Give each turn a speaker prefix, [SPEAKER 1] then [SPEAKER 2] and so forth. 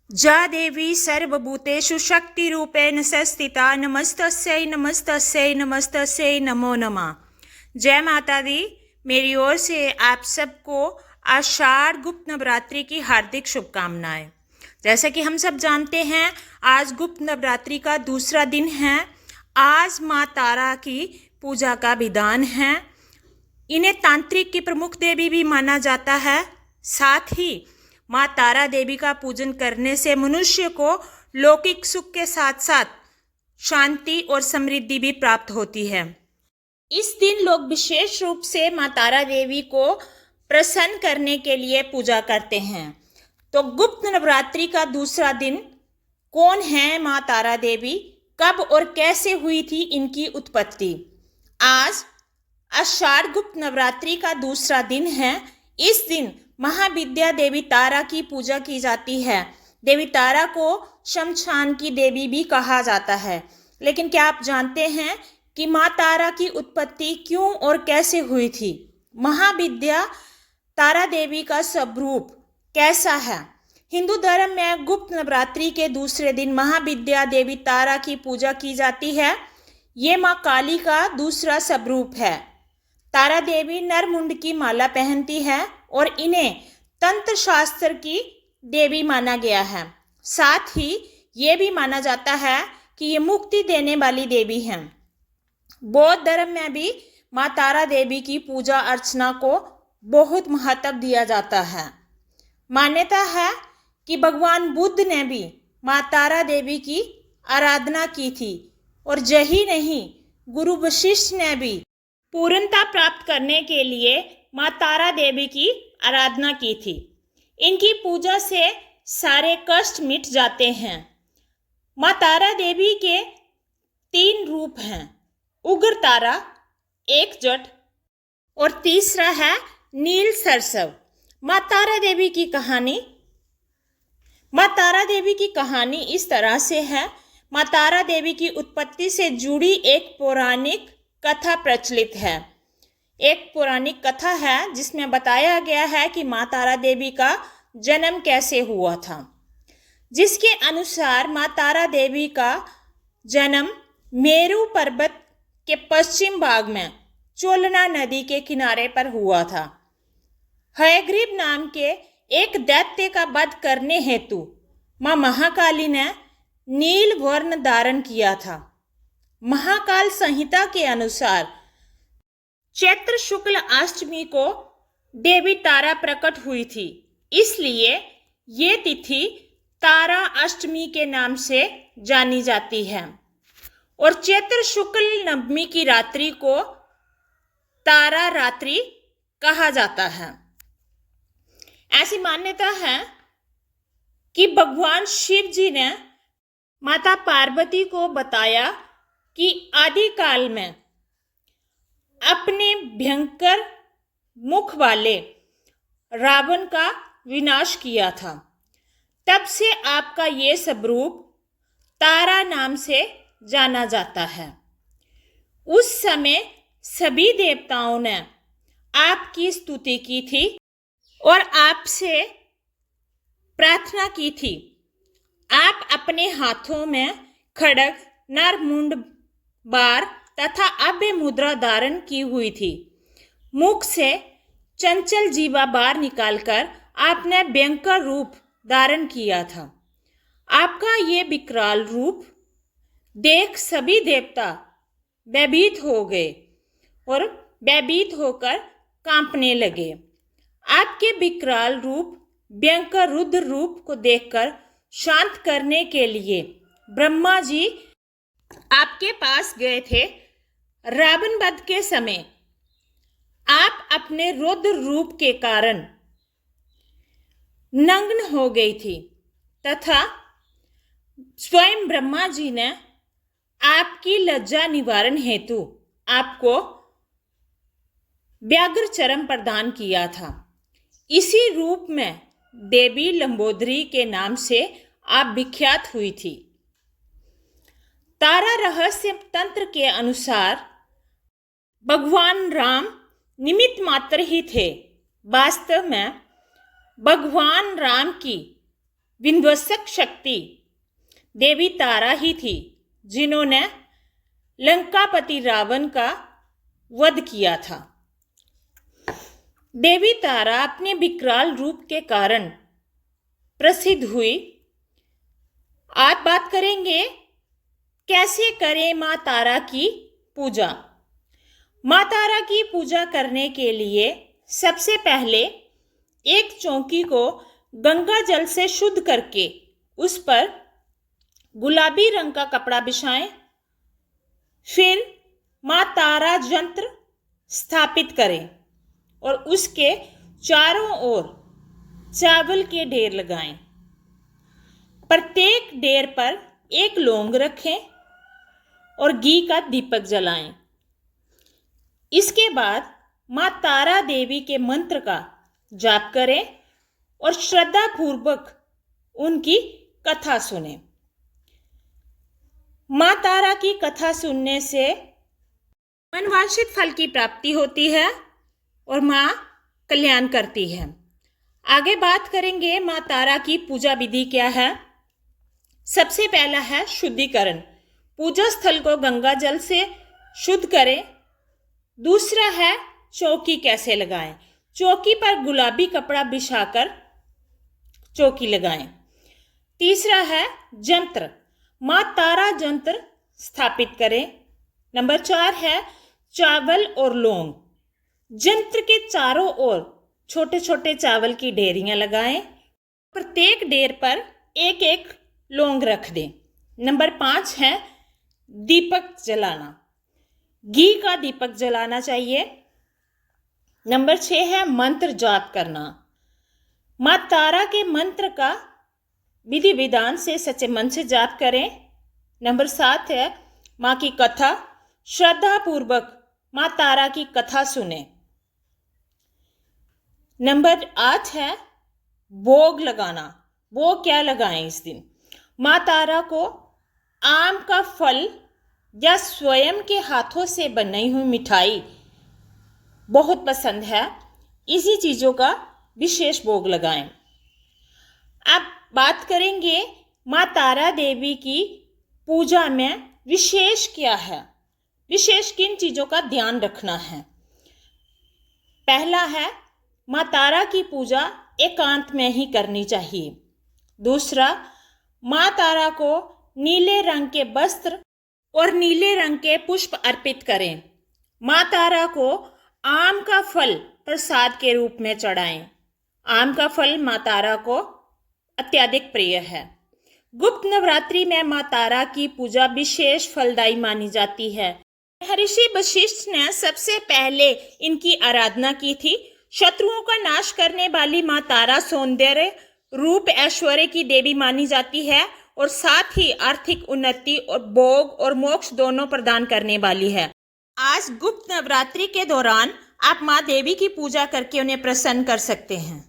[SPEAKER 1] जा देवी सर्वभूतेषु शक्तिरूपेण संस्थिता नमस्तस्यै नमस्तस्यै नमस्तस्यै नमो नमः। जय माता दी। मेरी ओर से आप सबको आषाढ़ गुप्त नवरात्रि की हार्दिक शुभकामनाएं। जैसा कि हम सब जानते हैं, आज गुप्त नवरात्रि का दूसरा दिन है। आज माँ तारा की पूजा का विधान है। इन्हें तांत्रिक की प्रमुख देवी भी माना जाता है। साथ ही माँ तारा देवी का पूजन करने से मनुष्य को लौकिक सुख के साथ साथ शांति और समृद्धि भी प्राप्त होती है। इस दिन लोग विशेष रूप से माँ तारा देवी को प्रसन्न करने के लिए पूजा करते हैं। तो गुप्त नवरात्रि का दूसरा दिन कौन है माँ तारा देवी, कब और कैसे हुई थी इनकी उत्पत्ति? आज आषाढ़ गुप्त नवरात्रि का दूसरा दिन है। इस दिन महाविद्या देवी तारा की पूजा की जाती है। देवी तारा को शमशान की देवी भी कहा जाता है। लेकिन क्या आप जानते हैं कि माँ तारा की उत्पत्ति क्यों और कैसे हुई थी? महाविद्या तारा देवी का स्वरूप कैसा है? हिंदू धर्म में गुप्त नवरात्रि के दूसरे दिन महाविद्या देवी तारा की पूजा की जाती है। ये माँ काली का दूसरा स्वरूप है। तारा देवी नरमुंड की माला पहनती है और इन्हें तंत्र शास्त्र की देवी माना गया है। साथ ही ये भी माना जाता है कि ये मुक्ति देने वाली देवी हैं। बौद्ध धर्म में भी माँ तारा देवी की पूजा अर्चना को बहुत महत्व दिया जाता है। मान्यता है कि भगवान बुद्ध ने भी माँ तारा देवी की आराधना की थी और यही नहीं, गुरु वशिष्ठ ने भी पूर्णता प्राप्त करने के लिए माँ तारा देवी की आराधना की थी। इनकी पूजा से सारे कष्ट मिट जाते हैं। माँ तारा देवी के 3 रूप हैं, उग्र तारा, एकजट और तीसरा है नील सरसव। माँ तारा देवी की कहानी। माँ तारा देवी की कहानी इस तरह से है। माँ तारा देवी की उत्पत्ति से जुड़ी एक पौराणिक कथा प्रचलित है। एक पौराणिक कथा है जिसमें बताया गया है कि माँ तारा देवी का जन्म कैसे हुआ था। जिसके अनुसार माँ तारा देवी का जन्म मेरू पर्वत के पश्चिम भाग में चोलना नदी के किनारे पर हुआ था। हयग्रीव नाम के एक दैत्य का वध करने हेतु माँ महाकाली ने नील वर्ण धारण किया था। महाकाल संहिता के अनुसार चैत्र शुक्ल अष्टमी को देवी तारा प्रकट हुई थी, इसलिए ये तिथि तारा अष्टमी के नाम से जानी जाती है और चैत्र शुक्ल नवमी की रात्रि को तारा रात्रि कहा जाता है। ऐसी मान्यता है कि भगवान शिव जी ने माता पार्वती को बताया कि आदिकाल में अपने भयंकर मुख वाले रावण का विनाश किया था। तब से आपका ये स्वरूप तारा नाम से जाना जाता है। उस समय सभी देवताओं ने आपकी स्तुति की थी और आपसे प्रार्थना की थी। आप अपने हाथों में खड्ग, नरमुंड, बार तथा अभय मुद्रा धारण की हुई थी। मुख से चंचल जीवा बार निकालकर आपने भयंकर रूप धारण किया था। आपका ये विकराल रूप देख सभी देवता भयभीत हो गए और भयभीत होकर कांपने लगे। आपके विकराल रूप, भयंकर रुद्र रूप को देखकर शांत करने के लिए ब्रह्मा जी आपके पास गए थे। रावण वध के समय आप अपने रुद्र रूप के कारण नग्न हो गई थी तथा स्वयं ब्रह्मा जी ने आपकी लज्जा निवारण हेतु आपको व्याघ्र चर्म प्रदान किया था। इसी रूप में देवी लंबोदरी के नाम से आप विख्यात हुई थी। तारा रहस्य तंत्र के अनुसार भगवान राम निमित्त मात्र ही थे। वास्तव में भगवान राम की विध्वंसक शक्ति देवी तारा ही थी, जिन्होंने लंकापति रावण का वध किया था। देवी तारा अपने विकराल रूप के कारण प्रसिद्ध हुई। आज बात करेंगे कैसे करें माँ तारा की पूजा। माँ तारा की पूजा करने के लिए सबसे पहले एक चौकी को गंगा जल से शुद्ध करके उस पर गुलाबी रंग का कपड़ा बिछाएं। फिर माँ तारा यंत्र स्थापित करें और उसके चारों ओर चावल के ढेर लगाएं। प्रत्येक ढेर पर एक लौंग रखें और घी का दीपक जलाएं। इसके बाद माँ तारा देवी के मंत्र का जाप करें और श्रद्धापूर्वक उनकी कथा सुनें। माँ तारा की कथा सुनने से मनवांछित फल की प्राप्ति होती है और माँ कल्याण करती है। आगे बात करेंगे माँ तारा की पूजा विधि क्या है। सबसे पहला है शुद्धिकरण। पूजा स्थल को गंगा जल से शुद्ध करें। दूसरा है चौकी कैसे लगाएं। चौकी पर गुलाबी कपड़ा बिछाकर चौकी लगाएं। तीसरा है यंत्र, माँ तारा यंत्र स्थापित करें। नंबर 4 है चावल और लौंग। यंत्र के चारों ओर छोटे छोटे चावल की ढेरियां लगाएं। प्रत्येक ढेर पर एक एक लौंग रख दें। नंबर 5 है दीपक जलाना। घी का दीपक जलाना चाहिए। नंबर 6 है मंत्र जाप करना। माँ तारा के मंत्र का विधि विधान से सच्चे मन से जाप करें। नंबर 7 है माँ की कथा। श्रद्धा पूर्वक माँ तारा की कथा सुने। नंबर 8 है भोग लगाना। भोग क्या लगाएं इस दिन। माँ तारा को आम का फल या स्वयं के हाथों से बनाई हुई मिठाई बहुत पसंद है। इसी चीज़ों का विशेष भोग लगाएं। अब बात करेंगे माँ तारा देवी की पूजा में विशेष क्या है, विशेष किन चीज़ों का ध्यान रखना है। पहला है माँ तारा की पूजा एकांत में ही करनी चाहिए। दूसरा, माँ तारा को नीले रंग के वस्त्र और नीले रंग के पुष्प अर्पित करें। माँ तारा को आम का फल प्रसाद के रूप में चढ़ाएं। आम का फल माँ तारा को अत्यधिक प्रिय है। गुप्त नवरात्रि में माँ तारा की पूजा विशेष फलदायी मानी जाती है। महर्षि वशिष्ठ ने सबसे पहले इनकी आराधना की थी। शत्रुओं का नाश करने वाली माँ तारा सौंदर्य, रूप, ऐश्वर्य की देवी मानी जाती है और साथ ही आर्थिक उन्नति और भोग और मोक्ष दोनों प्रदान करने वाली है। आज गुप्त नवरात्रि के दौरान आप माँ देवी की पूजा करके उन्हें प्रसन्न कर सकते हैं।